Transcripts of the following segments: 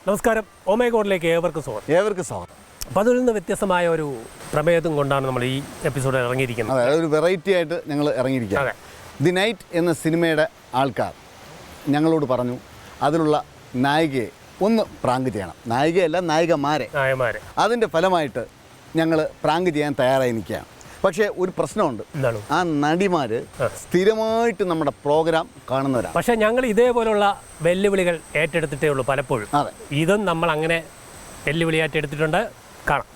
നമസ്കാരം. ഓമേഗോഡിലേക്ക് ഏവർക്കും സ്വാഗതം. അപ്പോൾ അതിൽ നിന്ന് വ്യത്യസ്തമായ ഒരു പ്രമേയത്തും കൊണ്ടാണ് നമ്മൾ ഈ എപ്പിസോഡ് ഇറങ്ങിയിരിക്കുന്നത്. അതെ, ഒരു വെറൈറ്റി ആയിട്ട് ഞങ്ങൾ ഇറങ്ങിയിരിക്കുക. ദി നൈറ്റ് എന്ന സിനിമയുടെ ആൾക്കാർ ഞങ്ങളോട് പറഞ്ഞു അതിലുള്ള നായികയെ ഒന്ന് പ്രാങ്ക് ചെയ്യണം. നായികയല്ല, നായികമാരെ. അതിൻ്റെ ഫലമായിട്ട് ഞങ്ങൾ പ്രാങ്ക് ചെയ്യാൻ തയ്യാറായി നിൽക്കുകയാണ്. പക്ഷേ ഒരു പ്രശ്നമുണ്ട്. ആ നടിമാർ സ്ഥിരമായിട്ട് നമ്മുടെ പ്രോഗ്രാം കാണുന്നവരാണ്. പക്ഷേ ഞങ്ങൾ ഇതേപോലുള്ള വെല്ലുവിളികൾ ഏറ്റെടുത്തിട്ടേ ഉള്ളൂ പലപ്പോഴും. അതെ, ഇതും നമ്മൾ അങ്ങനെ വെല്ലുവിളി ഏറ്റെടുത്തിട്ടുണ്ട്. കാണാം.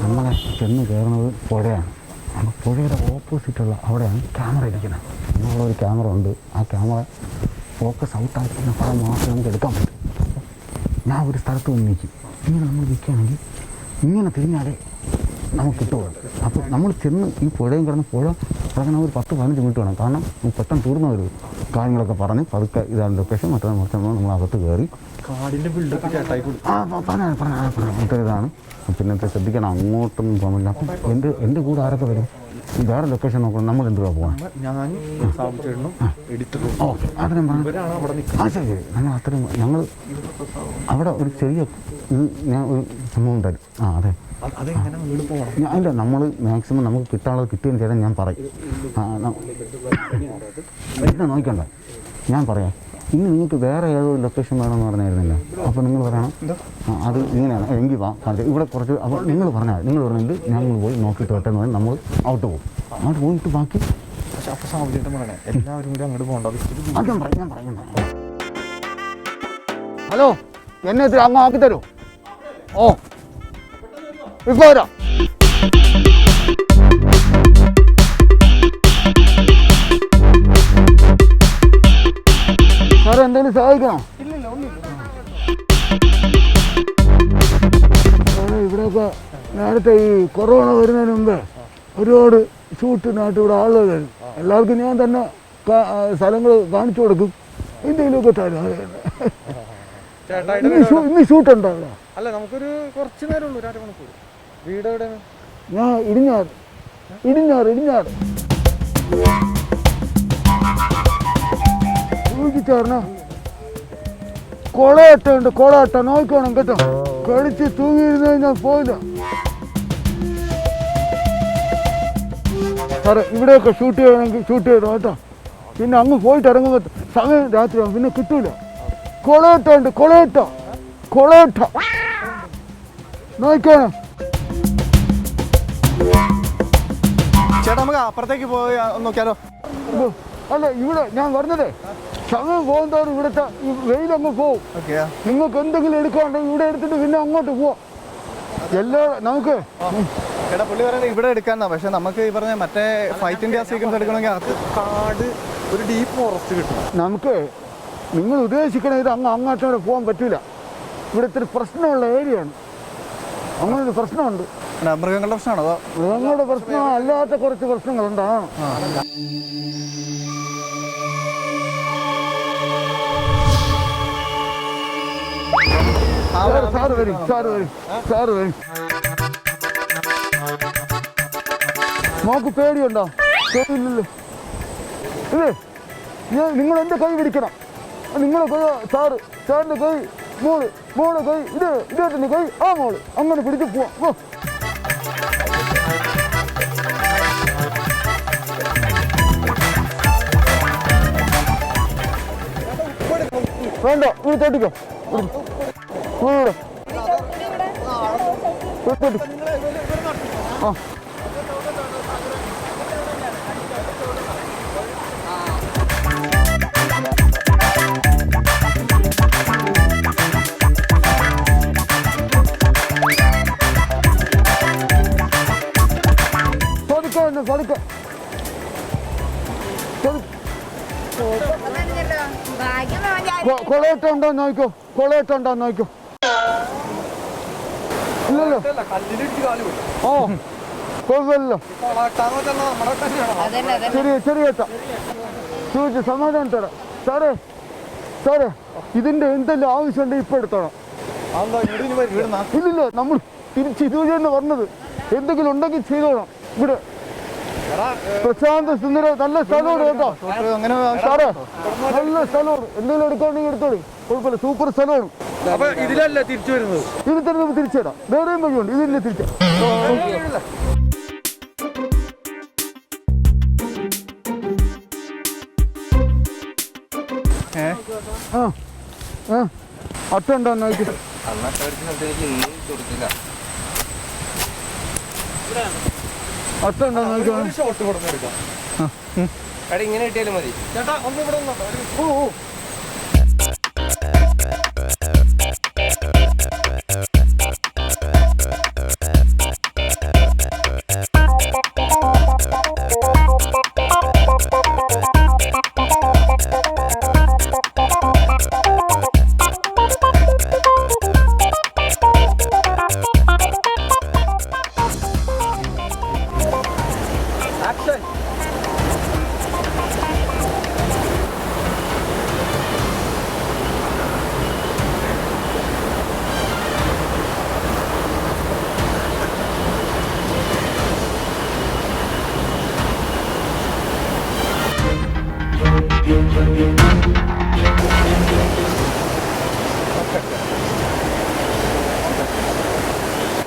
നമ്മളെ ചെന്ന് കയറുന്നത് പുഴയാണ്. അപ്പോൾ പുഴയുടെ ഓപ്പോസിറ്റുള്ള അവിടെയാണ് ക്യാമറ ഇരിക്കുന്നത്. നമ്മളവിടെ ഒരു ക്യാമറ ഉണ്ട്. ആ ക്യാമറ ഫോക്കസ് ഔട്ടാക്കുന്ന പടം മാത്രമേ നമുക്ക് എടുക്കാൻ പറ്റും. ഞാൻ ഒരു സ്ഥലത്ത് വന്ന് നിൽക്കും. ഇങ്ങനെ നമ്മൾ നിൽക്കുകയാണെങ്കിൽ ഇങ്ങനെ തിരിഞ്ഞാലേ നമുക്ക് കിട്ടുള്ളൂ. അപ്പോൾ നമ്മൾ ചെന്ന് ഈ പുഴയും കിടന്ന് പുഴ കിടക്കുന്ന ഒരു 10-15 മിനിറ്റ് വേണം. കാരണം പെട്ടെന്ന് തീർന്ന ഒരു കാര്യങ്ങളൊക്കെ പറഞ്ഞ് പതുക്കെ ഇതാണ് ലൊക്കേഷൻ, മറ്റേ നമ്മൾ അകത്ത് കയറി ഇതാണ്. പിന്നെ ശ്രദ്ധിക്കണം, അങ്ങോട്ടൊന്നും പോകാൻ. അപ്പം എൻ്റെ കൂടെ ആരൊക്കെ വരും? വേറെ ലൊക്കേഷൻ നോക്കണം. നമ്മൾ എന്തുവാ പോകാൻ? ഓക്കെ, അത്രയും ആ ശരി. നമ്മൾ അത്രയും ഞങ്ങൾ അവിടെ ഒരു ചെറിയ ഞാൻ ഒരു സംഭവം തരും. അതെ, അല്ല, നമ്മൾ മാക്സിമം നമുക്ക് കിട്ടാനുള്ളത് കിട്ടിയതിന് ശേഷം ഞാൻ പറയും. എന്നെ നോക്കണ്ട, ഞാൻ പറയാം. ഇനി നിങ്ങൾക്ക് വേറെ ഏതോ ലൊക്കേഷൻ വേണമെന്ന് പറഞ്ഞായിരുന്നില്ല. അപ്പോൾ നിങ്ങൾ പറയണം അത് ഇങ്ങനെയാണ്, എങ്കിൽ വാ കാണിച്ചു ഇവിടെ കുറച്ച്. അപ്പോൾ നിങ്ങൾ പറഞ്ഞിട്ട് ഞങ്ങൾ പോയി നോക്കിയിട്ട് വട്ടെന്ന് പറഞ്ഞാൽ നമ്മൾ ഔട്ട് പോകും. അങ്ങോട്ട് പോയിട്ട് ബാക്കി എല്ലാവരും കൂടി അങ്ങോട്ട് പോകണ്ട. ഞാൻ പറയും. ഹലോ, എന്നെ അങ്ങ് ആക്കി തരൂ. ഓ, ഇപ്പോൾ വരാം. സാറേ, എന്തെങ്കിലും സഹായിക്കണോ? ഇവിടെയൊക്കെ നേരത്തെ ഈ കൊറോണ വരുന്നതിന് മുമ്പ് ഒരുപാട് ഷൂട്ടിനായിട്ട് ഇവിടെ ആളുകൾ വരും. എല്ലാവർക്കും ഞാൻ തന്നെ സ്ഥലങ്ങൾ കാണിച്ചു കൊടുക്കും. എന്തെങ്കിലുമൊക്കെ തരും. ഇന്ന് ഷൂട്ടുണ്ടോ അവിടെ? അല്ല, നമുക്കൊരു കുറച്ച് നേരം ഉള്ളൂ, 2 മണിക്കൂർ. വീട് എവിടെയാണ്? ഞാൻ ഇടിഞ്ഞാറ്. ചോദിച്ചാറിന കൊളയട്ടുണ്ട്. കൊളയട്ട നോക്കണം കേട്ടോ. കളിച്ച് തൂങ്ങിയിരുന്ന് കഴിഞ്ഞാൽ പോയില്ല. സാറേ, ഇവിടെയൊക്കെ ഷൂട്ട് ചെയ്യണമെങ്കിൽ ഷൂട്ട് ചെയ്തോ കേട്ടോ. പിന്നെ അങ്ങ് പോയിട്ട് ഇറങ്ങുമ്പോൾ സമയം രാത്രിയാവും, പിന്നെ കിട്ടൂല. കൊളയട്ടുണ്ട്. കൊളയട്ട നോക്കണം. ചേട്ടാ, നമുക്ക് അപ്പുറത്തേക്ക് പോയി നോക്കിയാലോ? അല്ല, ഇവിടെ ഞാൻ പറഞ്ഞതേ, സമയം പോകുന്നതോറും ഇവിടുത്തെ വെയിലങ്ങ് പോവും. നിങ്ങൾക്ക് എന്തെങ്കിലും എടുക്കാണ്ടെങ്കിൽ ഇവിടെ എടുത്തിട്ട് പിന്നെ അങ്ങോട്ട് പോവാം. നമുക്ക് ചേട്ടാ, പുള്ളി പറയുന്നത് ഇവിടെ എടുക്കാന്നാ. പക്ഷെ നമുക്ക് ഈ പറഞ്ഞ മറ്റേ ഫൈറ്റ് ഇന്ത്യ സീക്വൻസ് എടുക്കണമെങ്കിൽ അകത്ത് കാട്, ഒരു ഡീപ്പ് ഫോറസ്റ്റ് കിട്ടും. നമുക്ക് നിങ്ങൾ ഉദ്ദേശിക്കണ ഇത് അങ്ങോട്ട് വരെ പോകാൻ പറ്റില്ല. ഇവിടെ ഇത്തിരി പ്രശ്നമുള്ള ഏരിയയാണ്. അങ്ങനൊരു പ്രശ്നമുണ്ട്. മൃഗങ്ങളുടെ പ്രശ്നമാണോ അതോ? മൃഗങ്ങളുടെ പ്രശ്നം അല്ലാത്ത കുറച്ച് പ്രശ്നങ്ങളുണ്ട്. സാറ് വരും. നോക്ക്, പേടിയുണ്ടോ? പേടിയില്ലല്ലോ. നിങ്ങൾ എൻ്റെ കൈ പിടിക്കണം. നിങ്ങളെ കൈ സാറിൻ്റെ കൈ മോള് കൈ ഇതേട്ടൻ്റെ കൈ മോള് അങ്ങനെ പിടിച്ച് പോവാം. വേണ്ട നീ തൊട്ടിക്കോ ആ കളിക്ക കൊളയട്ടുണ്ടോ നോക്കോ കൊളയട്ടുണ്ടോ നോക്കോ ഇല്ലല്ലോ ഓ കുഴപ്പമില്ലല്ലോ ചെറിയ ചോദിച്ചു സമാധാനം തരാം സാറേ സാറേ ഇതിന്റെ എന്തെല്ലാം ആവശ്യമുണ്ട് ഇപ്പൊ എടുത്തോണം ഇല്ലില്ല നമ്മൾ തിരിച്ച് ഇതുവഴി തന്നെ പറഞ്ഞത് എന്തെങ്കിലും ഉണ്ടെങ്കിൽ ചെയ്തോളാം ഇവിടെ പ്രശാന്ത് സുന്ദര നല്ല സ്ഥലമാണ് കേട്ടോ സാറേ നല്ല സ്ഥലമാണ് എന്തെങ്കിലും എടുക്കാണെങ്കിൽ എടുത്തോളി കുഴപ്പമില്ല സൂപ്പർ സ്ഥലമാണ് ഇതിലല്ല തിരിച്ചു വരുന്നത് ഇത് തന്നെ തിരിച്ചുതരാം വേറെയും വഴിയുണ്ട് ഇതില്ല തിരിച്ചു അട്ടുണ്ടോ നോക്കി അട്ടുണ്ടോ നോക്കിയോ ഇങ്ങനെ കിട്ടിയാലും മതി ചേട്ടാ ഒന്ന് ഇവിടെ ഓ ഓ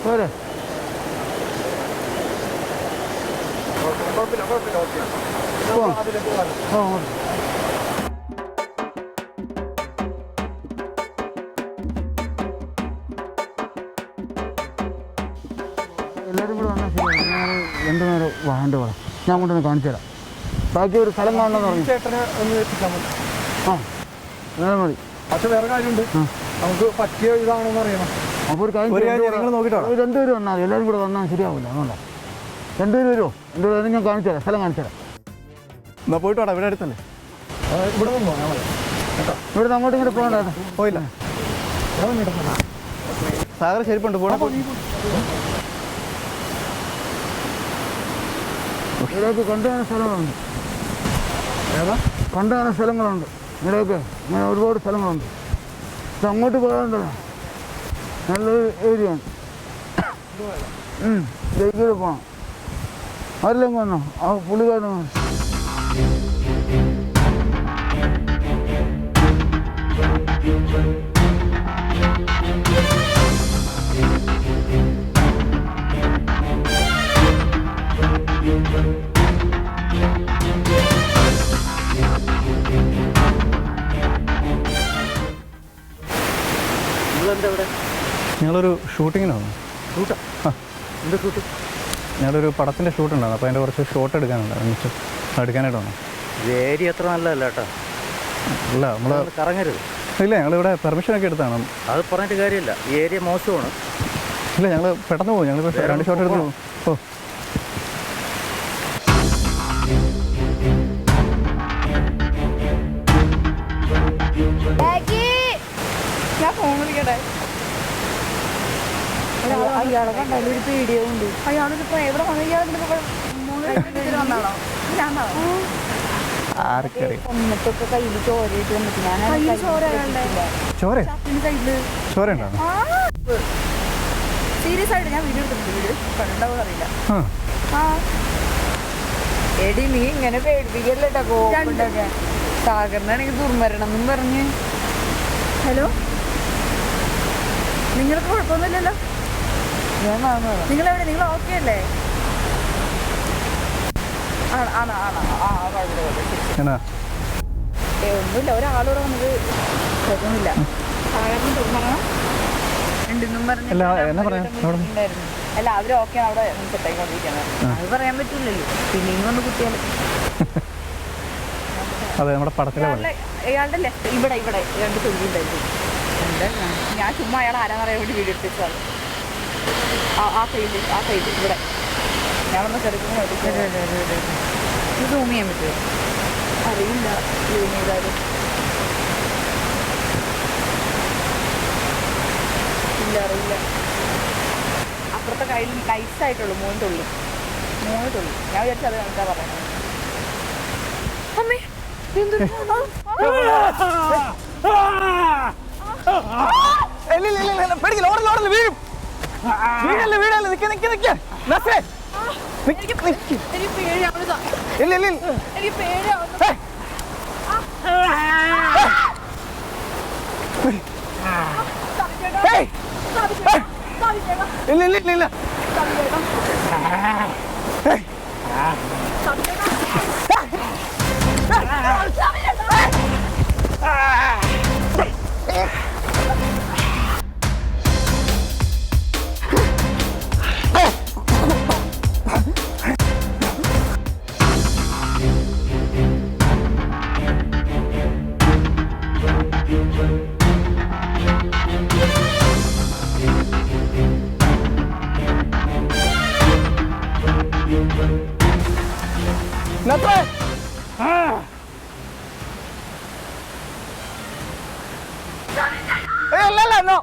പോരെ എല്ലാവരും കൂടെ വന്നാൽ ശരിയാണ് ഞാൻ രണ്ടു നേരം വേണ്ട പറ ഞാൻ കൊണ്ടൊന്ന് കാണിച്ചു തരാം ബാക്കി ഒരു സ്ഥലം കാണണമെന്ന് പറഞ്ഞു ചേട്ടനെ ഒന്ന് എത്തിക്കാൻ മതി ആ നേരം മതി പക്ഷെ വേറെ കാര്യമുണ്ട് നമുക്ക് പറ്റിയ ഇതാണെന്ന് അറിയണം അപ്പോൾ ഒരു കാര്യം നിങ്ങൾ നോക്കിട്ടോ രണ്ടുപേരും വന്നാൽ എല്ലാവരും കൂടെ വന്നാൽ ശരിയാവില്ല അതുകൊണ്ടാ രണ്ടുപേരും വരുമോ എൻ്റെ കൂടെ ഞാൻ കാണിച്ചു തരാം സ്ഥലം കാണിച്ചു തരാം എന്നാ പോയിട്ട് വേണം ഇവിടെ അടുത്തല്ലേ ഇവിടെ നിന്ന് പോകാം ഇവിടെ നിന്ന് അങ്ങോട്ടും ഇങ്ങോട്ട് പോകണ്ട പോയില്ല സാഗർ ശരിപ്പുണ്ട് പോണേ ഇവിടെയൊക്കെ കൊണ്ടുപോകുന്ന സ്ഥലങ്ങളുണ്ട് കൊണ്ടുപോകുന്ന സ്ഥലങ്ങളുണ്ട് ഇവിടെയൊക്കെ ഇങ്ങനെ ഒരുപാട് സ്ഥലങ്ങളുണ്ട് പക്ഷെ അങ്ങോട്ട് പോകാണ്ടല്ലോ നല്ലൊരു ഏരിയ ആണ് ജയിക്കൂടെ പോകണം ആരില്ലെങ്കിൽ വന്നോ ആ പുള്ളിക്കാരൻ വന്നു ഞങ്ങളൊരു ഷൂട്ടിങ്ങിനാണ് എന്താ ഷൂട്ട് ഞങ്ങളൊരു പടത്തിൻ്റെ ഷൂട്ടുണ്ടായിരുന്നു അപ്പോൾ അതിൻ്റെ കുറച്ച് ഷോട്ട് എടുക്കാനുണ്ടായിരുന്നു എടുക്കാനായിട്ട് വന്നു ഏരിയ അത്ര നല്ലതല്ല കേട്ടോ ഇല്ല നമ്മൾ കറങ്ങരുത് ഇല്ല ഞങ്ങളിവിടെ പെർമിഷനൊക്കെ എടുത്താണ് അത് പറഞ്ഞിട്ട് കാര്യമില്ല ഈ ഏരിയ മോശമാണ് ഇല്ല ഞങ്ങൾ പെട്ടെന്ന് പോകും ഞങ്ങളിപ്പോൾ 2 ഷോട്ട് എടുത്ത് പോകും ഓ ഞാൻ ഫോൺ വിളിക്കട്ടെ അയാളെ കണ്ടാലും ഒരു പേടിയുണ്ട് അയാളിപ്പോ എവിടെ വന്നു ഇയാളെന്താണോ ആർക്കറിയാം ഒന്നിട്ടൊക്കെ കയ്യിൽ ചോരയിട്ട് വന്നിട്ട് ഞാൻ ചോര ചോര ഉണ്ടാണ് സീരിയസ് ആയിട്ട് ഞാൻ വീഡിയോ എടുത്തിട്ടുണ്ട് വീഡിയോ കണ്ടാവും അറിയില്ല എടി നീ ഇങ്ങനെ പേടിപ്പിക്കല്ലേട്ടോ കോണ്ടൊക്കെ സാഗറിനാണെങ്കിൽ ദുർമരണം എന്നും പറഞ്ഞ് ഹലോ നിങ്ങൾക്ക് കുഴപ്പമൊന്നുമില്ലല്ലോ നിങ്ങളെവിടെ നിങ്ങൾ ഓക്കെ അല്ലേ ആണോ ആണോ ആ കുഴപ്പമില്ല എന്നാ ഒന്നുമില്ല ഒരാളോട് വന്നത് കുഴപ്പമൊന്നുമില്ല. സാധാരണ തോന്നണം ഉണ്ടെന്നും പറഞ്ഞു. അല്ല എന്നാ പറയാ അല്ല അവർ ഓക്കെ അവിടെ സെറ്റായിക്കൊണ്ടിരിക്കുകയാണ്. അത് പറയാൻ പറ്റില്ലല്ലോ. പിന്നെ ഇനി വന്ന് കുട്ടികൾ അതെ നമ്മുടെ പടത്തിലെ ഇയാളുടെ ലെഫ്റ്റ് ഇവിടെ 2 തൊഴിലുണ്ടായിരുന്നു. ഞാൻ ചുമ്മാ അയാൾ ആരാന്നറിയാൻ വേണ്ടി വീഡിയോ എടുത്തിട്ടാണ്. ആ സൈഡ് ഇവിടെ ഞാനൊന്ന് ചെറുക്കുന്ന ഇത് സൂം ചെയ്യാൻ പറ്റുമോ അറിയില്ല. സൂം ചെയ്താലും ഇല്ല അറിയില്ല. അപ്പുറത്തെ കയ്യിൽ നൈസായിട്ടുള്ളൂ 3 തുള്ളി. ഞാൻ വിചാരിച്ചത് അത് കണക്കാ പറയണത്. അമ്മേ no.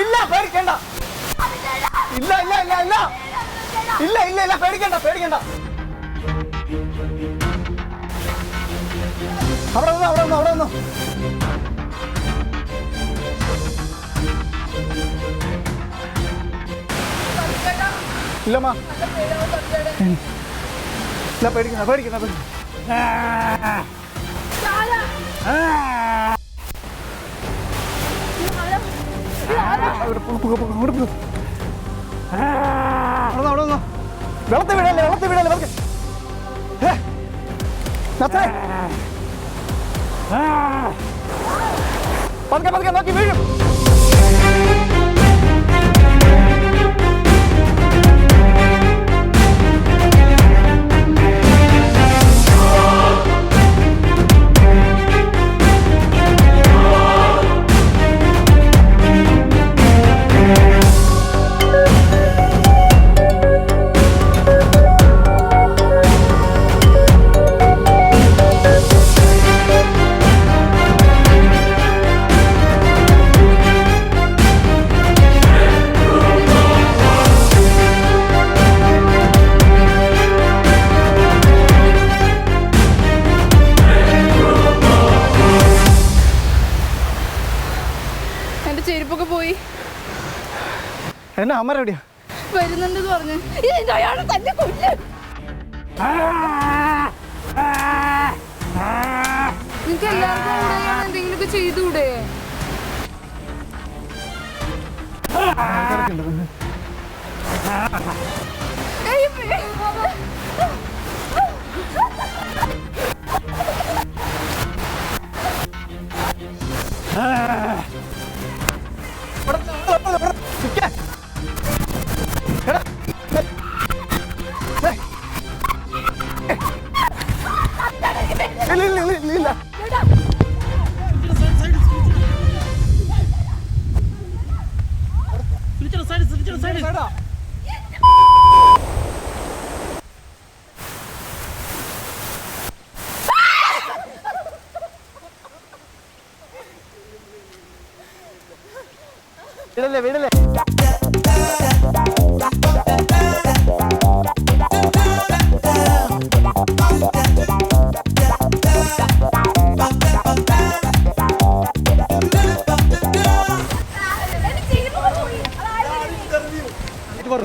ഇല്ല പേടിക്കണ്ട അവിടെ വന്നോ ഇല്ലമ്മ ഇല്ല പേടിക്കണ്ട വെള്ളത്തിൽ വീടല്ലേ പതുക്കെ നോക്കി വീഴും. ചെരുപ്പൊക്കെ പോയി. എന്നാ അമ്മ എവിടെയാ വരുന്നുണ്ടെന്ന് പറഞ്ഞു. അയാളെ തന്നെ കൊല്ല്. നിങ്ങൾക്ക് എല്ലാവർക്കും എന്തെങ്കിലുമൊക്കെ ചെയ്തൂടെ? വീടല്ലേ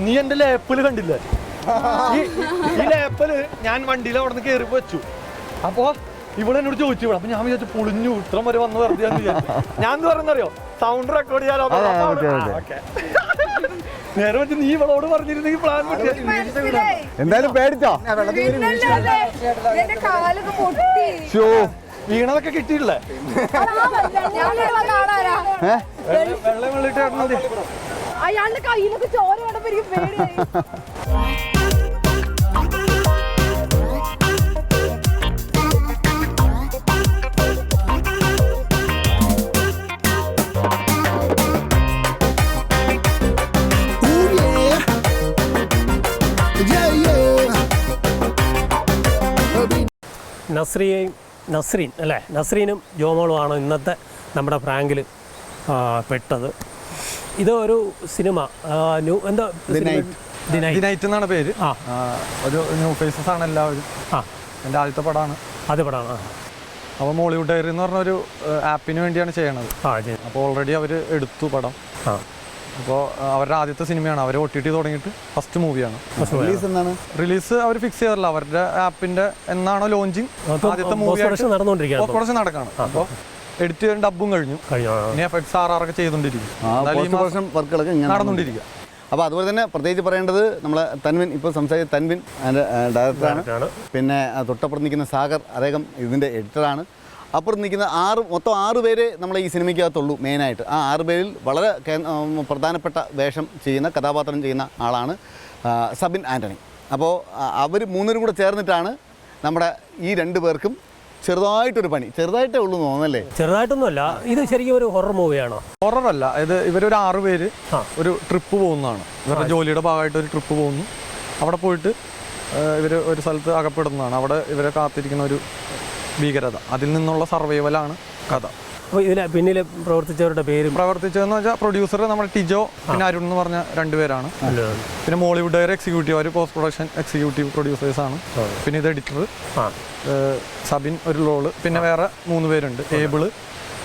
നീ എന്റെ ലേപ്പിള് കണ്ടില്ലേ? ഈ ലേപ്പല് ഞാൻ വണ്ടിയിൽ അവിടെ നിന്ന് കയറി വെച്ചു. അപ്പോ ഇവിടെ എന്നോട് ചോദിച്ചു ഇവിടെ. അപ്പൊ ഞാൻ വിചാരിച്ചു പൊളിഞ്ഞു ഇത്രം വരെ വന്ന് വെറുതെ ഞാൻ എന്ത് പറയുന്നറിയോ, സൗണ്ട് റെക്കോർഡ് ചെയ്യാനോ. നേരെ വെച്ച് നീ ഇവളോട് പറഞ്ഞിരുന്നെങ്കിൽ പ്ലാൻ എന്തായാലും പേടിച്ചോ? വീണതൊക്കെ കിട്ടിയില്ലേ? വെള്ളം വെള്ളിട്ട് മതി. അയാളുടെ കയ്യിലൊക്കെ ചോര കണ്ടപ്പോ എനിക്ക് പേടിയായി. നസ്രീൻ അല്ലേ, നസ്രീനും ജോമോളുമാണ് ഇന്നത്തെ നമ്മുടെ പ്രാങ്കിൽ പെട്ടത്. ഇത് ഒരു സിനിമ എന്താ, ദി നൈറ്റ് എന്നാണ് പേര്. ഒരു ന്യൂ ഫേസസ് ആണ് എല്ലാവരും. എൻ്റെ ആദ്യത്തെ പടമാണ്. ആദ്യ പടമാണ്. അപ്പോൾ മോളിവുഡ് ഡയറി എന്ന് പറഞ്ഞൊരു ആപ്പിന് വേണ്ടിയാണ് ചെയ്യണത്. അപ്പോൾ ഓൾറെഡി അവർ എടുത്തു പടം. അപ്പോൾ അവരുടെ ആദ്യത്തെ സിനിമയാണ്. അവർ OTT തുടങ്ങിയിട്ട് ഫസ്റ്റ് മൂവിയാണ്. റിലീസ് അവർ ഫിക്സ് ചെയ്തില്ല. അവരുടെ ആപ്പിന്റെ എന്നാണോ ലോഞ്ചിങ് ആദ്യത്തെ മൂവി പ്രൊഡക്ഷൻ നടക്കാണ്. അപ്പോൾ എഡിറ്റ് ഡബും കഴിഞ്ഞു. ഇനി FX RR ഒക്കെ ചെയ്തുകൊണ്ടിരിക്കും, നടന്നുകൊണ്ടിരിക്കുക. അപ്പോൾ അതുപോലെ തന്നെ പ്രത്യേകിച്ച് പറയേണ്ടത് നമ്മളെ തൻവിൻ, ഇപ്പോൾ സംസാരിച്ച തൻവിൻ അതിൻ്റെ ഡയറക്ടറാണ്. പിന്നെ തൊട്ടപ്പുറത്ത് നിൽക്കുന്ന സാഗർ, അദ്ദേഹം ഇതിൻ്റെ എഡിറ്ററാണ്. അപ്പുറത്ത് നിൽക്കുന്ന മൊത്തം 6 പേര് നമ്മളെ ഈ സിനിമയ്ക്കകത്തുള്ളൂ മെയിനായിട്ട്. ആ 6 പേരിൽ വളരെ പ്രധാനപ്പെട്ട വേഷം ചെയ്യുന്ന, കഥാപാത്രം ചെയ്യുന്ന ആളാണ് സബിൻ ആൻ്റണി. അപ്പോൾ അവർ 3 പേരും കൂടെ ചേർന്നിട്ടാണ് നമ്മുടെ ഈ 2 പേർക്കും ചെറുതായിട്ടൊരു പണി. ചെറുതായിട്ടേ ഉള്ളൂ തോന്നല്ലേ? ചെറുതായിട്ടൊന്നുമല്ല, ഇത് ശരിക്കും ഒരു ഹൊറർ മൂവിയാണോ? ഹൊറർ അല്ല, ഇത് ഇവരൊരു 6 പേര് ഒരു ട്രിപ്പ് പോകുന്നതാണ്. ഇവരുടെ ജോലിയുടെ ഭാഗമായിട്ട് ഒരു ട്രിപ്പ് പോകുന്നു. അവിടെ പോയിട്ട് ഇവർ ഒരു സ്ഥലത്ത് അകപ്പെടുന്നതാണ്. അവിടെ ഇവരെ കാത്തിരിക്കുന്ന ഒരു ഭീകരത, അതിൽ നിന്നുള്ള സർവൈവലാണ് കഥ. അപ്പോൾ ഇതിൽ പിന്നിൽ പ്രവർത്തിച്ചവരുടെ പേരും? പ്രവർത്തിച്ചതെന്ന് വെച്ചാൽ പ്രൊഡ്യൂസർ നമ്മുടെ ടിജോ, പിന്നെ അരുൺ എന്ന് പറഞ്ഞ 2 പേരാണ്. പിന്നെ മോളിവുഡ് ഡയറി എക്സിക്യൂട്ടീവ്, അവർ പോസ്റ്റ് പ്രൊഡക്ഷൻ എക്സിക്യൂട്ടീവ് പ്രൊഡ്യൂസേഴ്സാണ്. പിന്നെ ഇത് എഡിറ്റർ സബിൻ ഒരു റോള്. പിന്നെ വേറെ 3 പേരുണ്ട്, ഏബിള്,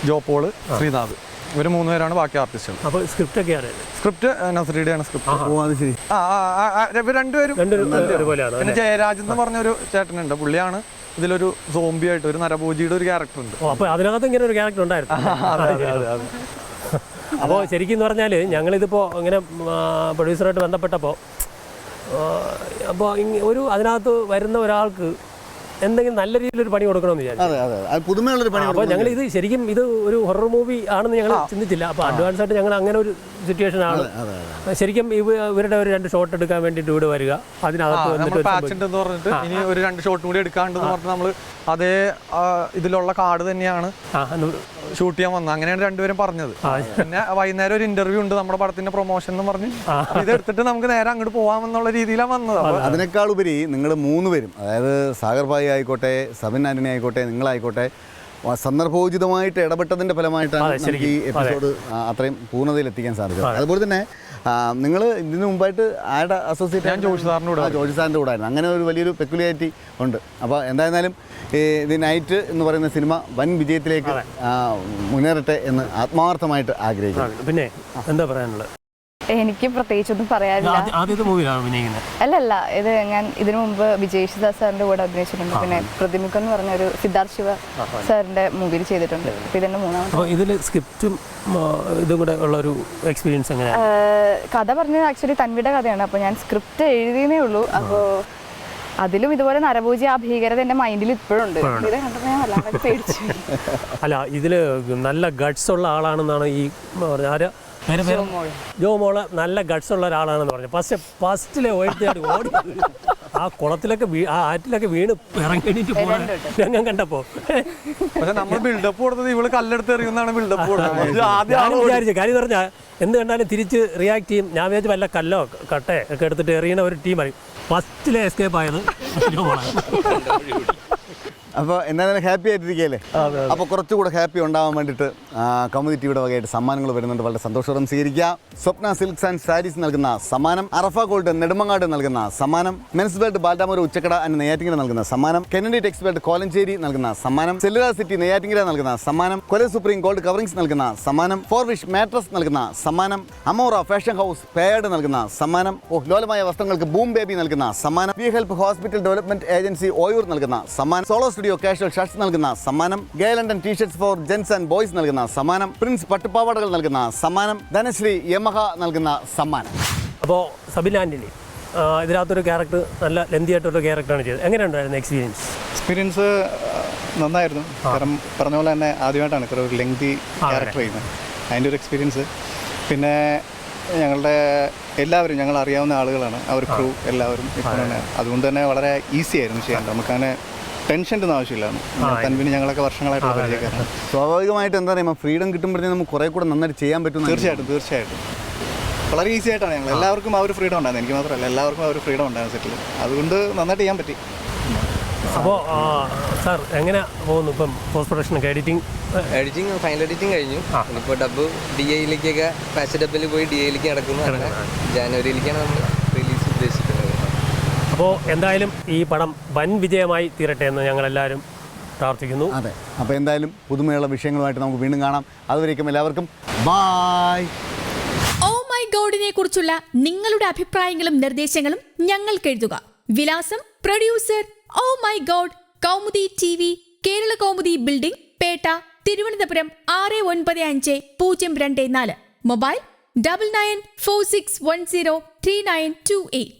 ജോപോള്, ശ്രീനാഥ്. ഇവർ 3 പേരാണ് ബാക്കി ആർട്ടിസ്റ്റുകൾ. അപ്പോൾ സ്ക്രിപ്റ്റ് ഒക്കെയാണ്? സ്ക്രിപ്റ്റ് നസ്രിയുടെയാണ് സ്ക്രിപ്റ്റ്. ഇവർ 2 പേരും. പിന്നെ ജയരാജ് എന്ന് പറഞ്ഞൊരു ചേട്ടനുണ്ട്, പുള്ളിയാണ് ഇതിലൊരു സോംബി ആയിട്ട് ഒരു നരഭോജിയുടെ ഒരു ക്യാരക്ടർ ഉണ്ട്. അപ്പോൾ അതിനകത്ത് ഇങ്ങനെ ഒരു ക്യാരക്ടർ ഉണ്ടായിരുന്നു. അപ്പോൾ ശരിക്കും എന്ന് പറഞ്ഞാൽ ഞങ്ങളിതിപ്പോൾ ഇങ്ങനെ പ്രൊഡ്യൂസറായിട്ട് ബന്ധപ്പെട്ടപ്പോൾ അപ്പോൾ ഒരു അതിനകത്ത് വരുന്ന ഒരാൾക്ക് എന്തെങ്കിലും നല്ല രീതിയിലൊരു പണി കൊടുക്കണമെന്ന് വിചാരിച്ചു. അപ്പോൾ ഞങ്ങൾ ഇത് ശരിക്കും ഇത് ഒരു ഹൊറർ മൂവി ആണെന്ന് ഞങ്ങൾ ചിന്തിച്ചില്ല. അപ്പോൾ അഡ്വാൻസ് ആയിട്ട് ഞങ്ങൾ അങ്ങനെ ഒരു സിറ്റുവേഷൻ ആണ്. ശരിക്കും ഇവരുടെ ഒരു 2 ഷോട്ട് എടുക്കാൻ വേണ്ടിയിട്ട് ഇവിടെ വരിക, അതിനകത്ത് ഇനി ഒരു 2 ഷോട്ടും കൂടി എടുക്കാണ്ടെന്ന് പറഞ്ഞാൽ നമ്മൾ അതേ ഇതിലുള്ള കാർഡ് തന്നെയാണ് ഷൂട്ട് ചെയ്യാൻ വന്നത്. അങ്ങനെയാണ് 2 പേരും പറഞ്ഞത്. പിന്നെ വൈകുന്നേരം ഒരു ഇന്റർവ്യൂ ഉണ്ട് നമ്മുടെ പടത്തിന്റെ പ്രൊമോഷൻ എന്ന് പറഞ്ഞ് ഇതെടുത്തിട്ട് നമുക്ക് നേരെ അങ്ങോട്ട് പോകാമെന്നുള്ള രീതിയിലാണ് വന്നത്. അതിനേക്കാൾ ഉപരി നിങ്ങൾ 3 പേരും, അതായത് സാഗർ ഭായി ആയിക്കോട്ടെ, സബിൻ ആന്റണി ആയിക്കോട്ടെ, നിങ്ങളായിക്കോട്ടെ, സന്ദർഭോചിതമായിട്ട് ഇടപെട്ടതിൻ്റെ ഫലമായിട്ടാണ് നമുക്ക് ഈ എപ്പിസോഡ് അത്രയും പൂർണ്ണതയിൽ എത്തിക്കാൻ സാധിച്ചത്. അതുപോലെ തന്നെ നിങ്ങൾ ഇതിനു മുമ്പായിട്ട് ആരുടെ അസോസിയേറ്റ്? ഞാൻ ജോഷി സാറിൻ്റെ കൂടെ ആയിരുന്നു. അങ്ങനെ ഒരു വലിയൊരു പെക്യുലാരിറ്റി ഉണ്ട്. അപ്പോൾ എന്തായിരുന്നാലും ദി നൈറ്റ് എന്ന് പറയുന്ന സിനിമ വൻ വിജയത്തിലേക്ക് മുന്നേറട്ടെ എന്ന് ആത്മാർത്ഥമായിട്ട് ആഗ്രഹിക്കുന്നു. പിന്നെ എന്താ പറയാനുള്ളത്? എനിക്ക് പ്രത്യേകിച്ചൊന്നും പറയാനില്ല. അല്ലല്ല, ഇത് ഞാൻ ഇതിനു മുമ്പ് വിജയ് ദാസ് സാറിന്റെ കൂടെ അഭിനയിച്ചിട്ടുണ്ട്. പിന്നെ പ്രതിമുഖം എന്ന് പറഞ്ഞൊരു സിദ്ധാർത്ഥ് ശിവ സാറിന്റെ മൂവിയിൽ ചെയ്തിട്ടുണ്ട്. അപ്പൊ ഇതെന്നെ 3ാമത്തെ. ഇതില് സ്ക്രിപ്റ്റും ഇതും കൂടെ ഉള്ള ഒരു എക്സ്പീരിയൻസ് എങ്ങനെയാണ്? കഥ പറഞ്ഞത് ആക്ച്വലി തൻവിയുടെ കഥയാണ്. അപ്പോൾ ഞാൻ സ്ക്രിപ്റ്റ് എഴുതിയേ ഉള്ളൂ. അപ്പോൾ അതിലും ഇതുപോലെ നരഭോജി ആ ഭീകരത എൻ്റെ മൈൻഡിൽ ഇപ്പോഴുണ്ട്. ഇത് കണ്ടപ്പോൾ ഞാൻ വല്ലാതെ പേടിച്ചു. അല്ല, ഇതില് നല്ല ഗട്ട്സ് ഉള്ള ആളാണെന്നാണ് ഈ ജോമോള് നല്ല ഗട്ട്സ് ഉള്ള ഒരാളാണെന്ന് പറഞ്ഞു. പക്ഷെ ഫസ്റ്റിലെ ഓടി ആ കുളത്തിലൊക്കെ ആ ആറ്റിലൊക്കെ വീണ് ഇറങ്ങിയിട്ട് രംഗം കണ്ടപ്പോ നമ്മൾ ബിൽഡപ്പ് കൊടുത്തത് ഇവള് കല്ലെടുത്ത് എറിയുന്നതാണ് ബിൽഡപ്പ് കൊടുത്തത്. വിചാരിച്ചു കാര്യം പറഞ്ഞാൽ എന്ത് കണ്ടാലും തിരിച്ച് റിയാക്ട് ചെയ്യും. ഞാൻ വിചാരിച്ചു വല്ല കല്ലോ കട്ടേ ഒക്കെ എടുത്തിട്ട് എറിയുന്ന ഒരു ടീമായി. ഫസ്റ്റിലെ എസ്കേപ്പ് ആയത് ജോമോളാണ്. അപ്പോൾ എന്തായാലും ഹാപ്പി ആയിട്ടിരിക്കുകയല്ലേ? അപ്പോൾ കുറച്ചുകൂടെ ഹാപ്പി ഉണ്ടാവാൻ വേണ്ടിയിട്ട് കൗമുദി ടിവിയുടെ വകയായിട്ട് സമ്മാനങ്ങൾ വരുന്നുണ്ട്. വളരെ സന്തോഷപൂർവ്വം സ്വീകരിക്കുക. സ്വപ്ന സിൽക്സ് ആൻഡ് സാരീസ് നൽകുന്ന സമ്മാനം, അറഫ ഗോൾഡ് നെടുമങ്ങാട് നൽകുന്ന സമ്മാനം, മെൻസ് വേൾഡ് ബാൽഡാമൂർ ഉച്ചക്കട ആൻഡ് നെയ്യാറ്റിങ്കര നൽകുന്ന സമ്മാനം, കെന്നഡി ടെക്സ് വേൾഡ് കോലഞ്ചേരി നൽകുന്ന സമ്മാനം, സെല്ലുലാർ സിറ്റി നെയ്യാറ്റിങ്കര നൽകുന്ന സമ്മാനം, കൊല്ലം സുപ്രീം ഗോൾഡ് കവറിംഗ്സ് നൽകുന്ന സമ്മാനം, ഫോർവിഷ് മാട്രസ് നൽകുന്ന സമ്മാനം, അമോറ ഫാഷൻ ഹൗസ് പേയാട് നൽകുന്ന സമ്മാനം, ലോലമായ വസ്ത്രങ്ങൾക്ക് ബൂം ബേബി നൽകുന്ന സമ്മാനം, we help hospital development agency Oyoor നൽകുന്ന സമ്മാനം, സോളോ സ്റ്റുഡിയോ കാഷ്വൽ ഷർട്ട്സ് നൽകുന്ന സമ്മാനം, gay London t shirts for gents and boys നൽകുന്ന സമ്മാനം, പ്രിൻസ് പട്ടുപാവാടകൾ നൽകുന്ന സമ്മാനം, ധനശ്രീ യമഹ നൽകുന്ന സമ്മാനം. അപ്പോൾ സബിൻ ആൻ്റണി ഇതിനകത്തൊരു ക്യാരക്ടർ നല്ല ലെന്തിയായിട്ടൊരു ക്യാരക്ടറാണ് ചെയ്തത്. എങ്ങനെയുണ്ടായിരുന്നു എക്സ്പീരിയൻസ്? നന്നായിരുന്നു. കാരണം പറഞ്ഞ പോലെ തന്നെ ആദ്യമായിട്ടാണ് ഇത്ര ഒരു ലെങ്തി ക്യാരക്ടർ ചെയ്യുന്നത്. അതിൻ്റെ ഒരു എക്സ്പീരിയൻസ്. പിന്നെ ഞങ്ങളുടെ എല്ലാവരും ഞങ്ങൾ അറിയാവുന്ന ആളുകളാണ്, അവർ ക്രൂ എല്ലാവരും ഇപ്പോൾ തന്നെ. അതുകൊണ്ട് തന്നെ വളരെ ഈസി ആയിരുന്നു ചെയ്യാൻ. നമുക്കങ്ങനെ ടെൻഷൻ്റെ ഒന്നും ആവശ്യമില്ല. തൻവിന് ഞങ്ങളൊക്കെ വർഷങ്ങളായിട്ടുള്ള പരിചയക്കാരാണ്. സ്വാഭാവികമായിട്ട് എന്താ പറയുക, ഫ്രീഡം കിട്ടുമ്പോഴത്തേക്കും നമുക്ക് കുറേ കൂടെ നന്നായിട്ട് ചെയ്യാൻ പറ്റും. തീർച്ചയായിട്ടും വളരെ ഈസി ആയിട്ടാണ് ഞങ്ങൾ എല്ലാവർക്കും ആ ഒരു ഫ്രീഡം ഉണ്ടായിരുന്നു. എനിക്ക് മാത്രമല്ല, എല്ലാവർക്കും ആ ഒരു ഫ്രീഡം ഉണ്ടായിരുന്നു സെറ്റിൽ. അതുകൊണ്ട് നന്നായിട്ട് ചെയ്യാൻ പറ്റി. അപ്പോൾ സാർ എങ്ങനെ പോകുന്നു ഇപ്പം പോസ്റ്റ് പ്രൊഡക്ഷനൊക്കെ? എഡിറ്റിംഗ് ഫൈനൽ എഡിറ്റിംഗ് കഴിഞ്ഞു. ഇപ്പോൾ ഡബ് DAയിലേക്കൊക്കെ പാച്ച് ഡബിൽ പോയി DAയിലേക്ക് നടക്കുന്നു. ജാനുവരിയിലേക്കാണ് നമ്മൾ റിലീസ് ഉദ്ദേശിക്കുന്നത്. അപ്പോൾ എന്തായാലും ഈ പടം വൻ വിജയമായി തീരട്ടെ എന്ന് ഞങ്ങളെല്ലാവരും പ്രാർത്ഥിക്കുന്നു. അതെ. അപ്പോൾ എന്തായാലും പുതുമയുള്ള വിഷയങ്ങളുമായിട്ട് നമുക്ക് വീണ്ടും കാണാം. അതുവരേക്കും എല്ലാവർക്കും ബായ്. ഓ മൈ ഗോഡിനെ കുറിച്ചുള്ള നിങ്ങളുടെ അഭിപ്രായങ്ങളും നിർദ്ദേശങ്ങളും ഞങ്ങൾക്ക് എഴുതുക. വിലാസം: producer oh my god, Kaumudi TV, Kerala Kaumudi building, Petta, Thiruvananthapuram 695024. Mobile 9946103928.